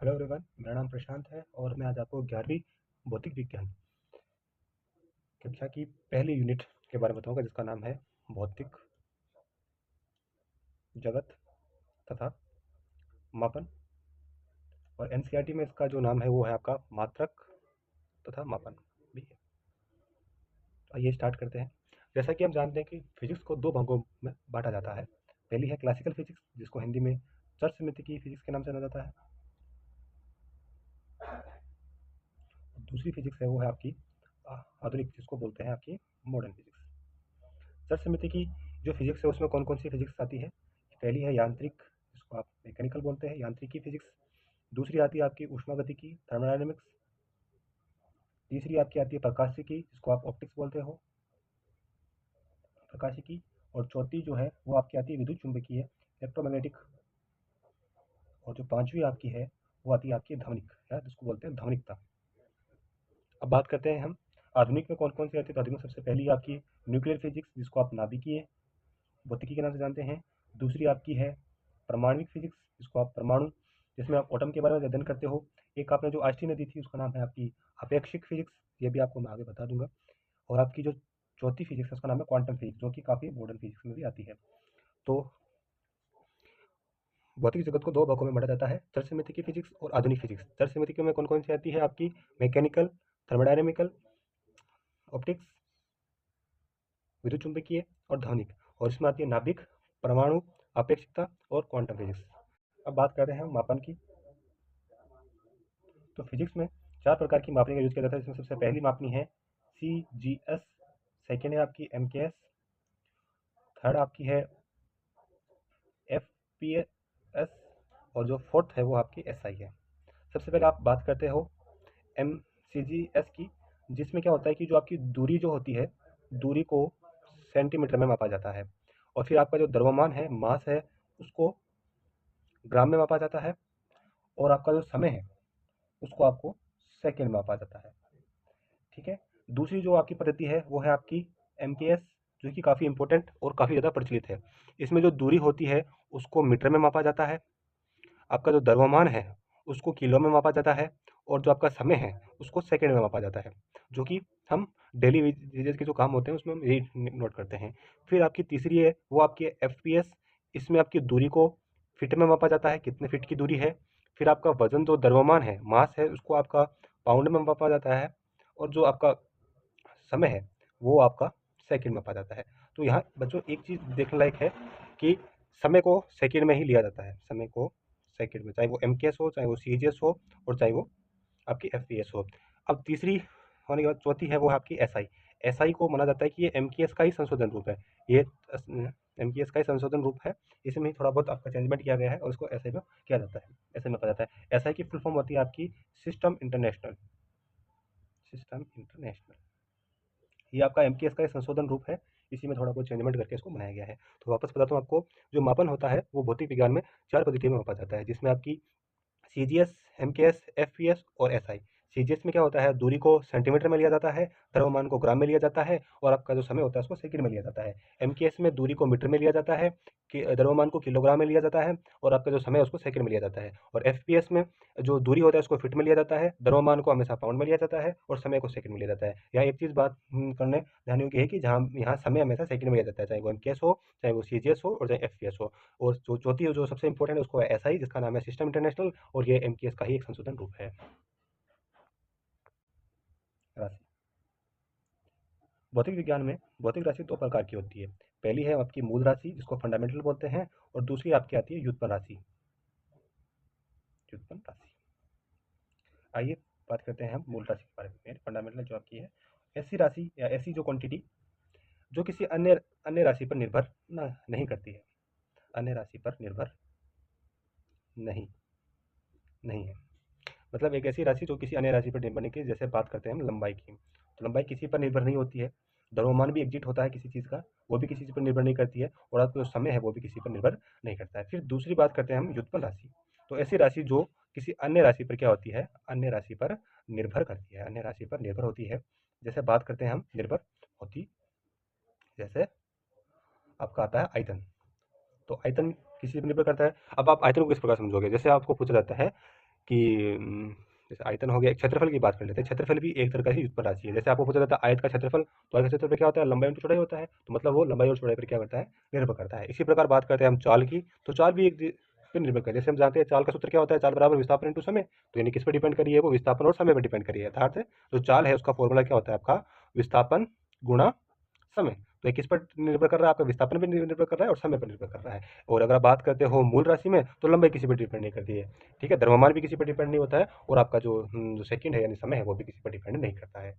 Hello everyone, मेरा नाम प्रशांत है और मैं आज आपको 11वीं भौतिक विज्ञान कक्षा की पहली यूनिट के बारे में बताऊंगा, जिसका नाम है भौतिक जगत तथा मापन। और एनसीईआरटी में इसका जो नाम है वो है आपका मात्रक तथा मापन भी है। आइए स्टार्ट करते हैं। जैसा कि हम जानते हैं कि फिजिक्स को दो भागों में बांटा जाता है। पहली है क्लासिकल फिजिक्स, जिसको हिंदी में चर समिति की फिजिक्स के नाम से जाना जाता है। दूसरी फिजिक्स है वो है आपकी आधुनिक, जिसको बोलते हैं आपकी मॉडर्न फिजिक्स। सर समिति की जो फिजिक्स है उसमें कौन कौन सी फिजिक्स आती है? पहली है यांत्रिक, जिसको आप मैकेनिकल बोलते हैं, यांत्रिकी फिजिक्स। दूसरी आती है आपकी ऊष्मागतिकी, थर्मोडायनेमिक्स। तीसरी आपकी आती है प्रकाशिकी, जिसको आप ऑप्टिक्स बोलते हो, प्रकाशिकी। और चौथी जो है वो आपकी आती है विद्युत चुंबकीय, इलेक्ट्रोमैग्नेटिक। और जो पांचवी आपकी है वो आती है आपकी ध्वनिक, या जिसको बोलते हैं ध्वनिकता। अब बात करते हैं हम आधुनिक में कौन कौन सी आती है। तो आधुनिक में सबसे पहली आपकी न्यूक्लियर फिजिक्स, जिसको आप नाभिकीय भौतिकी के नाम से जानते हैं। दूसरी आपकी है परमाणविक फिजिक्स, जिसको आप परमाणु, जिसमें आप एटम के बारे में अध्ययन करते हो। एक आपने जो आइंस्टीन ने दी थी उसका नाम है आपकी अपेक्षिक फिजिक्स, ये भी आपको मैं आगे बता दूंगा। और आपकी जो चौथी फिजिक्स है उसका नाम है क्वांटम फिजिक्स, जो कि काफ़ी मॉडर्न फिजिक्स में भी आती है। तो भौतिक जगत को दो भागों में बांटा जाता है, चर समिति की फिजिक्स और आधुनिक फिजिक्स। चर समिति में कौन कौन सी आती है आपकी? मैकेनिकल, थर्मोडायनेमिकल, ऑप्टिक्स, विद्युत चुंबकीय और ध्वनिक। और इसमें आती है नाभिक, परमाणु, अपेक्षिकता और क्वांटम फिजिक्स। अब बात कर रहे हैं मापन की। तो फिजिक्स में चार प्रकार की मापनी का यूज किया जाता है, जिसमें सबसे पहली मापनी है CGS, सेकेंड है आपकी MKS, थर्ड आपकी है FPS, और जो फोर्थ है वो आपकी SI है। सबसे पहले आप बात करते हो MCGS की, जिसमें क्या होता है कि जो आपकी दूरी जो होती है, दूरी को सेंटीमीटर में मापा जाता है। और फिर आपका जो द्रव्यमान है, मास है, उसको ग्राम में मापा जाता है। और आपका जो समय है उसको आपको सेकेंड में मापा जाता है। ठीक है। दूसरी जो आपकी पद्धति है वो है आपकी MKS, जो कि काफ़ी इंपॉर्टेंट और काफ़ी ज़्यादा प्रचलित है। इसमें जो दूरी होती है उसको मीटर में मापा जाता है, आपका जो द्रव्यमान है उसको किलो में मापा जाता है, और जो आपका समय है उसको सेकंड में मापा जाता है, जो कि हम डेली वेजेस के जो काम होते हैं उसमें हम यही नोट करते हैं। फिर आपकी तीसरी है वो आपकी FPS। इसमें आपकी दूरी को फिट में मापा जाता है, कितने फिट की दूरी है। फिर आपका वजन, जो द्रव्यमान है, मास है, उसको आपका पाउंड में मापा जाता है। और जो आपका समय है वो आपका सेकंड में मापा जाता है। तो यहाँ बच्चों एक चीज़ देखने लायक है कि समय को सेकंड में ही लिया जाता है, समय को सेकंड में, चाहे वो MKS हो, चाहे वो CGS हो, और चाहे वो आपकी FPS हो। अब तीसरी होने के बाद चौथी है वो है आपकी SI। SI को माना जाता है कि ये MKS का ही संशोधन रूप है। ये MKS का ही संशोधन रूप है। इसमें ही थोड़ा बहुत आपका चेंजमेंट किया गया है और इसको SI में किया जाता है, ऐसे में कहा जाता है। SI की फुल फॉर्म होती है आपकी सिस्टम इंटरनेशनल, सिस्टम इंटरनेशनल। ये आपका MKS का एक संशोधन रूप है, इसी में थोड़ा बहुत चेंजमेंट करके इसको बनाया गया है। तो वापस बताता हूँ आपको, जो मापन होता है वो भौतिक विज्ञान में चार पद्धतियों में मापा जाता है, जिसमें आपकी CGS, MKS, FPS और SI। CGS में क्या होता है, दूरी को सेंटीमीटर में लिया जाता है, द्रव्यमान को ग्राम में लिया जाता है, और आपका जो समय होता है उसको सेकंड में लिया जाता है। MKS में दूरी को मीटर में लिया जाता है, कि द्रव्यमान को किलोग्राम में लिया जाता है, और आपका जो समय है उसको सेकंड में लिया जाता है। और FPS में जो दूरी होता है उसको फीट में लिया जाता है, द्रव्यमान को हमेशा पाउंड में लिया जाता है, और समय को सेकंड में लिया जाता है। यहाँ एक चीज़ बात करने ध्यान योग्य है कि जहाँ यहाँ समय हमेशा सेकंड में लिया जाता है, चाहे वो MKS हो, चाहे वो CGS हो, और चाहे FPS हो। और जो चौथी जो सबसे इंपॉर्टेंट है उसको है SI, जिसका नाम है सिस्टम इंटरनेशनल, और ये MKS का ही एक संशोधन रूप है। राशि। भौतिक विज्ञान में भौतिक राशि दो प्रकार की होती है। पहली है आपकी मूल राशि, जिसको फंडामेंटल बोलते हैं, और दूसरी आपकी आती है व्युत्पन्न राशि, व्युत्पन्न राशि। आइए बात करते हैं हम मूल राशि के बारे में। फंडामेंटल जो आपकी है, ऐसी राशि या ऐसी जो क्वांटिटी जो किसी अन्य अन्य राशि पर निर्भर नहीं करती है, अन्य राशि पर निर्भर नहीं नहीं है। मतलब एक ऐसी राशि जो किसी अन्य राशि पर निर्भर नहीं की। जैसे बात करते हैं हम लंबाई की, तो लंबाई किसी पर निर्भर नहीं होती है। द्रव्यमान भी एग्जिट होता है किसी चीज़ का, वो भी किसी चीज़ पर निर्भर नहीं करती है। और आपका जो समय है वो भी किसी पर निर्भर नहीं करता है। फिर दूसरी बात करते हैं हम व्युत्पन्न राशि। तो ऐसी राशि जो किसी अन्य राशि पर क्या होती है, अन्य राशि पर निर्भर करती है, अन्य राशि पर निर्भर होती है। जैसे बात करते हैं हम निर्भर होती, जैसे आपका आता है आयतन। तो आयतन किसी पर निर्भर करता है। अब आप आयतन को किस प्रकार समझोगे? जैसे आपको पूछा जाता है कि जैसे आयतन हो गया, एक क्षेत्रफल की बात कर लेते हैं। क्षेत्रफल भी एक तरह का ही व्युत्पन्न राशि है। जैसे आपको पूछा जाता है आयत का क्षेत्रफल, तो आयत का क्षेत्रफल क्या होता है? लंबाई इंटू चौड़ाई होता है। तो मतलब वो लंबाई और चौड़ाई पर क्या करता है? निर्भर करता है। इसी प्रकार बात करते हैं हम चाल की, तो चाल भी एक पर निर्भर करता है। जैसे हम जानते हैं चाल का सूत्र क्या होता है? चाल बराबर विस्थापन इंटू समय। तो यानी किस पर डिपेंड करिए? वो विस्थापन और समय पर डिपेंड करिए। अर्थात जो चाल है उसका फॉर्मूला क्या होता है आपका? विस्थापन गुणा समय। तो ये किस पर निर्भर कर रहा है? आपका विस्थापन पर निर्भर कर रहा है और समय पर निर्भर कर रहा है। और अगर आप बात करते हो मूल राशि में, तो लंबाई किसी पर डिपेंड नहीं करती है। ठीक है, द्रव्यमान भी किसी पर डिपेंड नहीं होता है, और आपका जो सेकंड है यानी समय है, वो भी किसी पर डिपेंड नहीं करता है।